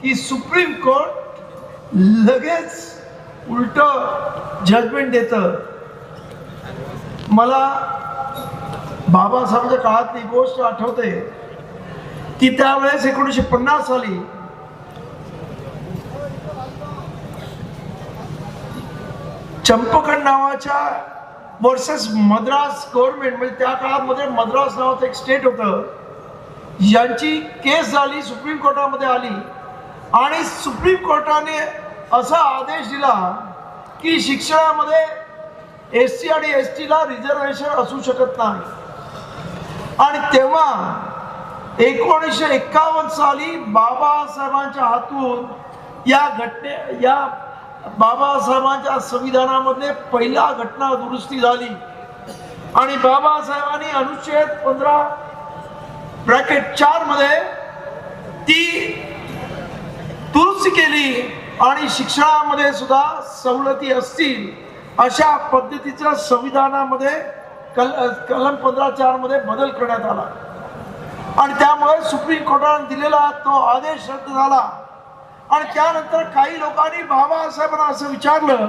की सुप्रीम कोर्ट लगेच उलट जजमेंट देतं. मला बाबासाहेबांच्या काळातली गोष्ट आठवते की त्यावेळेस 1950 साली चंपकड नावाच्या वर्सेस मद्रास गव्हर्नमेंट, म्हणजे त्या काळामध्ये मद्रास नावाचं एक स्टेट होतं, यांची केस झाली, सुप्रीम कोर्टामध्ये आली. आणि सुप्रीम कोर्टाने असा आदेश दिला की शिक्षणामध्ये SC आणि ST ला रिझर्वेशन असू शकत नाही. आणि तेव्हा 1951 साली बाबासाहेबांच्या हातून या बाबासाहेबांच्या संविधानामध्ये पहिला घटना दुरुस्ती झाली आणि बाबासाहेबांनी अनुच्छेद 15(4) मध्ये ती दुरुस्ती केली आणि शिक्षणामध्ये सुद्धा सवलती असतील अशा पद्धतीच्या संविधानामध्ये कलम 15(4) मध्ये बदल करण्यात आला आणि त्यामुळे सुप्रीम कोर्टाने दिलेला तो आदेश रद्द झाला आणि त्यानंतर काही लोकांनी बाबासाहेबांना असं विचारलं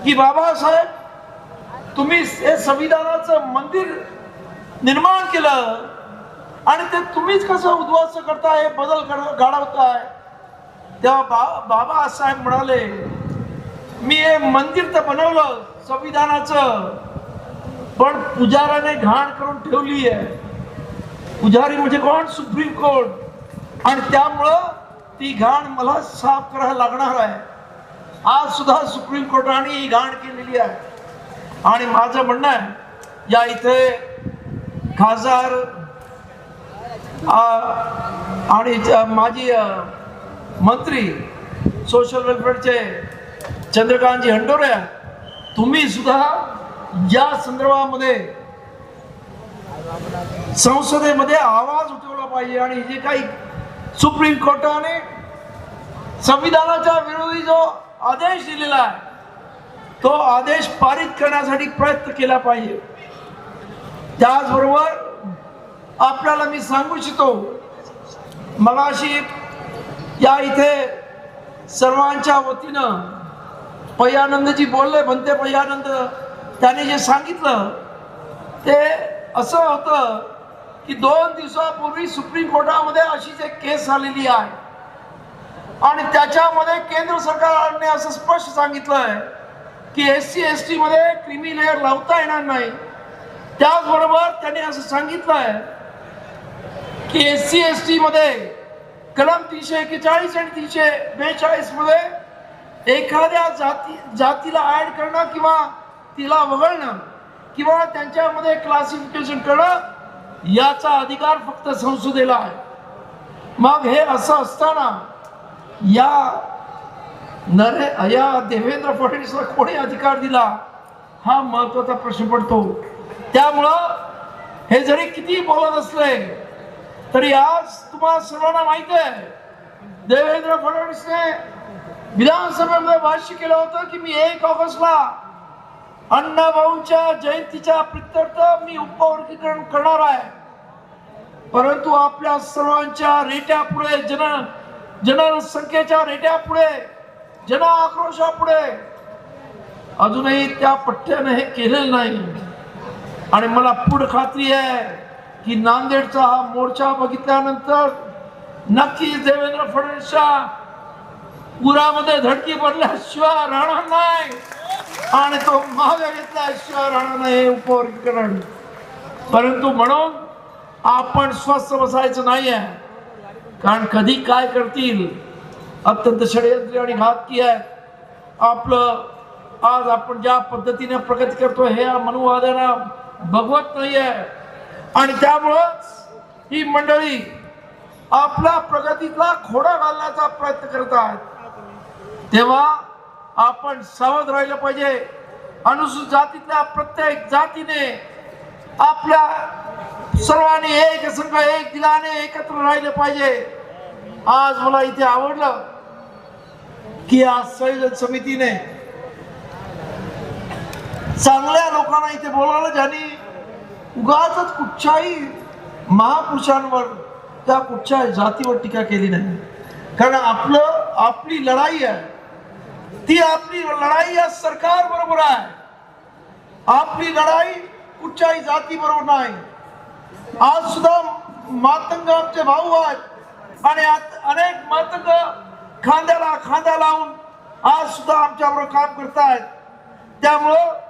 की बाबासाहेब तुम्ही हे संविधानाचं मंदिर निर्माण केलं आणि ते तुम्हीच कसं उद्ध्वस्त करताय, बदल घडवताय. तेव्हा बाबासाहेब म्हणाले मी हे मंदिर तर बनवलं संविधानाचं, पण पुजाऱ्याने घाण करून ठेवली आहे. पुजारी म्हणजे कोण? Supreme court. आणि त्यामुळं ती घाण मला साफ करायला लागणार आहे. आज सुद्धा सुप्रीम कोर्टाने ही घाण केलेली आहे. आणि माझं म्हणणं आहे या इथे खासदार आणि माजी मंत्री सोशल वेलफेअरचे चंद्रकांतजी हंडोरे, तुम्ही सुद्धा या संदर्भामध्ये संसदेमध्ये आवाज उठवला पाहिजे आणि जे काही सुप्रीम कोर्टाने संविधानाच्या विरोधी जो आदेश दिलेला आहे तो आदेश पारित करण्यासाठी प्रयत्न केला पाहिजे. त्याचबरोबर आपल्याला मी सांगू इच्छितो, मगाशी या इथे सर्वांच्या वतीनं पय्यानंदजी बोलले, भंते पय्यानंद, त्यांनी जे सांगितलं ते असं होतं की 2 दिवसापूर्वी सुप्रीम कोर्टामध्ये अशीच एक केस झालेली आहे आणि त्याच्यामध्ये केंद्र सरकारने असं स्पष्ट सांगितलंय की SC ST मध्ये क्रीमी लेअर लावता येणार नाही. त्याचबरोबर त्यांनी असं सांगितलंय की SC ST मध्ये कलम 341 आणि 342 मध्ये एखाद्या जातीला ऍड करणं किंवा तिला वगळणं किंवा त्यांच्यामध्ये क्लासिफिकेशन करणं याचा अधिकार फक्त संसदेला आहे. मग हे असं असताना या देवेंद्र फडणवीसला कोणी अधिकार दिला हा महत्वाचा प्रश्न पडतो. त्यामुळं हे जरी किती बोलत असले तरी आज तुम्हाला सर्वांना माहिती आहे देवेंद्र फडणवीसने विधानसभेमध्ये भाष्य केलं होतं की मी 1 ऑगस्टला अण्णाभाऊंच्या जयंतीच्या प्रित्यर्थ मी उपवर्गीकरण करणार आहे. परंतु आपल्या सर्वांच्या रेट्यापुढे जनसंख्येच्या रेट्यापुढे जन आक्रोशापुढे अजूनही त्या पठ्ठ्याने हे केलेलं नाही. आणि मला पूर्ण खात्री आहे की नांदेडचा हा मोर्चा बघितल्यानंतर नक्कीच देवेंद्र फडणवीसच्या उरामध्ये धडकी भरल्याशिवाय राहणार नाही आणि तो मागे घेतल्याशिवाय राहणार नाही उपवर्गीकरण. परंतु म्हणून आपण स्वस्थ बसायचं नाही आहे, कारण कधी काय करतील अत्यंत षडयंत्री आणि घातकी आहे. आपलं आज आपण ज्या पद्धतीने प्रगती करतो हे मनुवादाला बघवत नाही आहे आणि त्यामुळंच ही मंडळी आपल्या प्रगतीला खोडा घालण्याचा प्रयत्न करत आहेत. तेव्हा आपण सावध राहिलं पाहिजे. अनुसूचित जातीतल्या प्रत्येक जातीने आपल्या सर्वांनी एक संघ एक दिलाने एकत्र राहिले पाहिजे. आज मला इथे आवडलं की आज संयोजन समितीने चांगल्या लोकांना इथे बोलावलं ज्यांनी उगाच कुठच्याही महापुरुषांवर त्या कुठच्याही जातीवर टीका केली नाही. कारण आपली लढाई आहे ती आपली लढाई या सरकार बरोबर आहे. आपली लढाई कुठच्याही जाती बरोबर नाही. आज सुद्धा मातंग आमचे भाऊ आहेत आणि अनेक मातंग खांद्याला खांदा लावून आज सुद्धा आमच्याबरोबर काम करतायत. त्यामुळं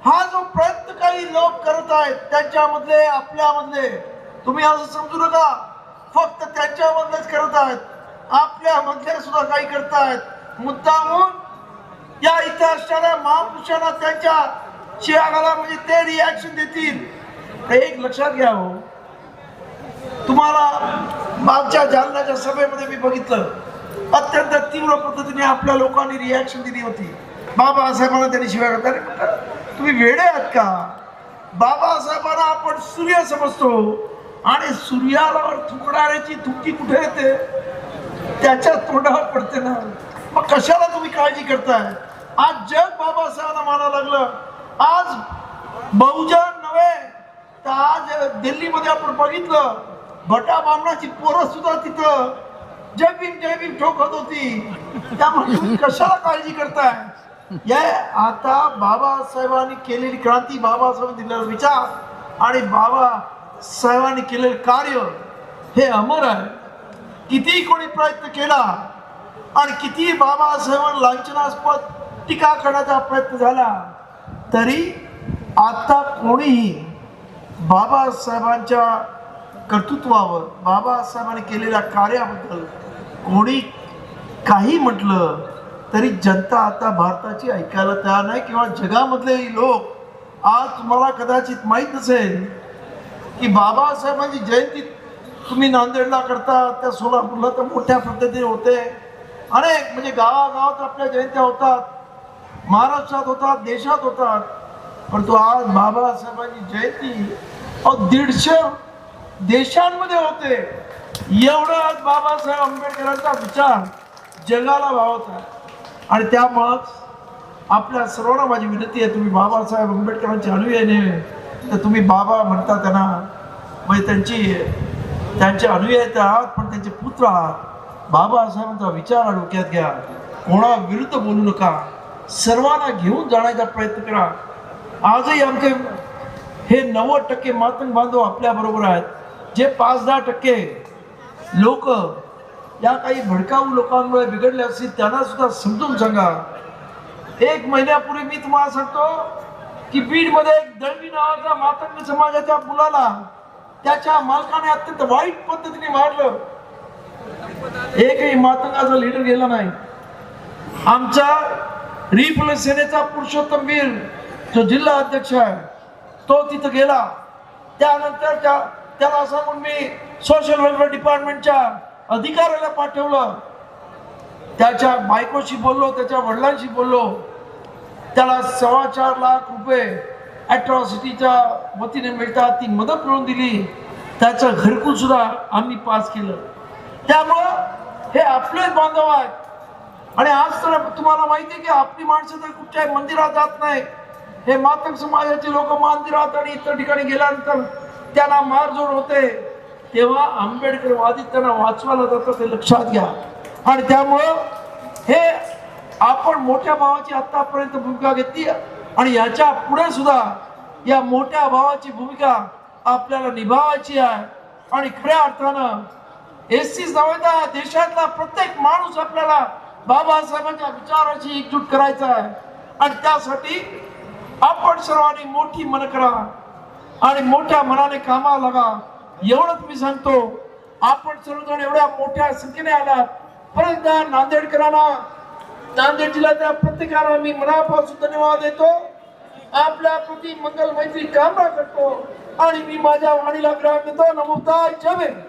हा जो प्रयत्न काही लोक करत आहेत त्यांच्यामधले आपल्यामधले तुम्ही असं समजू नका फक्त त्यांच्यामधलेच करत आहेत, आपल्यामधले सुद्धा काही करतायत. मुद्दामून या इथे असणाऱ्या महापुरुषांना त्यांच्या शिवागाला म्हणजे ते रिॲक्शन देतील. एक लक्षात घ्या हो, तुम्हाला मागच्या जालन्याच्या सभेमध्ये मी बघितलं अत्यंत तीव्र पद्धतीने आपल्या लोकांनी रिॲक्शन दिली होती. बाबासाहेबांना त्यांनी शिवाय तुम्ही वेडे आहात का? बाबासाहेबांना आपण सूर्य समजतो आणि सूर्याला थुंकणाऱ्याची थुंकी कुठे येते? त्याच्या तोंडावर पडते ना. मग कशाला तुम्ही काळजी करताय? आज जग बाबासाहेबांना मानायला लागलं. आज बहुजन नव्हे तर आज दिल्लीमध्ये आपण बघितलं भटा बामणाची पोरं सुद्धा तिथं जय भीम ठोकत होती. त्यामुळे तुम्ही कशाला काळजी करताय? या आता बाबासाहेबांनी केलेली क्रांती, बाबासाहेबांनी दिलेला विचार आणि बाबासाहेबांनी केलेलं कार्य हे अमर आहे. कितीही कोणी प्रयत्न केला आणि कितीही बाबासाहेबांना लांछनास्पद टीका करण्याचा प्रयत्न झाला तरी आता कोणीही बाबासाहेबांच्या कर्तृत्वावर, बाबासाहेबांनी केलेल्या कार्याबद्दल कोणी काही म्हटलं तरी जनता आता भारताची ऐकायला तयार नाही. किंवा जगामधले लोक आज तुम्हाला कदाचित माहीत नसेल की बाबासाहेबांची जयंती तुम्ही नांदेडला करता, त्या सोलापूरला तर मोठ्या पद्धतीने होते. अनेक म्हणजे गावागावात आपल्या जयंत्या होतात, महाराष्ट्रात होतात, देशात होतात. परंतु आज बाबासाहेबांची जयंती 150 देशांमध्ये होते. एवढं आज बाबासाहेब आंबेडकरांचा विचार जगाला भावत आहे. आणि त्यामुळंच आपल्या सर्वांना माझी विनंती आहे, तुम्ही बाबासाहेब आंबेडकरांचे अनुयायी तर तुम्ही बाबा म्हणता त्यांना, म्हणजे त्यांचे अनुयायी आहात पण त्यांचे पुत्र आहात. बाबासाहेबांचा विचार डोक्यात घ्या, कोणा विरुद्ध बोलू नका, सर्वांना घेऊन जाण्याचा प्रयत्न करा. आजही आमचे हे 90% मातंग बांधव आपल्या बरोबर आहेत. जे 5-10% लोक या काही भडकाऊ लोकांमुळे बिघडले असतील त्यांना सुद्धा समजून सांगा. 1 महिन्यापूर्वी मी तुम्हाला सांगतो की बीडमध्ये एक दळवी नावाचा मातंग समाजाच्या मुलाला त्याच्या मालकाने अत्यंत वाईट पद्धतीने मारलं. एकही मातंगाचा लीडर गेला नाही. आमचा रिपब्लिक सेनेचा पुरुषोत्तम वीर जो जिल्हा अध्यक्ष आहे तो तिथं गेला. त्यानंतर त्याला सांगून मी सोशल वेलफेअर डिपार्टमेंटच्या अधिकाऱ्याला पाठवलं. त्याच्या बायकोशी बोललो, त्याच्या वडिलांशी बोललो. त्याला 4.25 लाख रुपये ॲट्रॉसिटीच्या वतीने मिळतात, ती मदत मिळवून दिली. त्याचं घरकुल सुद्धा आम्ही पास केलं. त्यामुळं हे आपलेच बांधव आहेत. आणि आज तर तुम्हाला माहिती आहे की आपली माणसं तर कुठच्याही मंदिरात जात नाही. हे मातंग समाजाचे लोक मंदिरात आणि इतर ठिकाणी गेल्यानंतर त्यांना मारझोड होते, तेव्हा आंबेडकरवादी त्यांना वाचवायला जातात, ते लक्षात घ्या. आणि त्यामुळं हे आपण मोठ्या भावाची आतापर्यंत भूमिका घेतली आणि याच्या पुढे सुद्धा या मोठ्या भावाची भूमिका आपल्याला निभावायची आहे. आणि खऱ्या अर्थानं एससीच नव्हे तर देशातला प्रत्येक माणूस आपल्याला बाबासाहेबांच्या विचाराची एकजूट करायचा आहे. आणि त्यासाठी आपण सर्वांनी मोठी मन करा आणि मोठ्या मनाने कामाला लागा. एवढंच मी सांगतो. आपण सर्वजण एवढ्या मोठ्या संख्येने आलात. परत नांदेडकरांना, नांदेड जिल्ह्यातल्या प्रत्येकाला मी मनापासून धन्यवाद देतो. आपल्या प्रति मंगल मैत्री कामना करतो आणि मी माझ्या वाणीला विराम देतो. नमोताय जय भीम.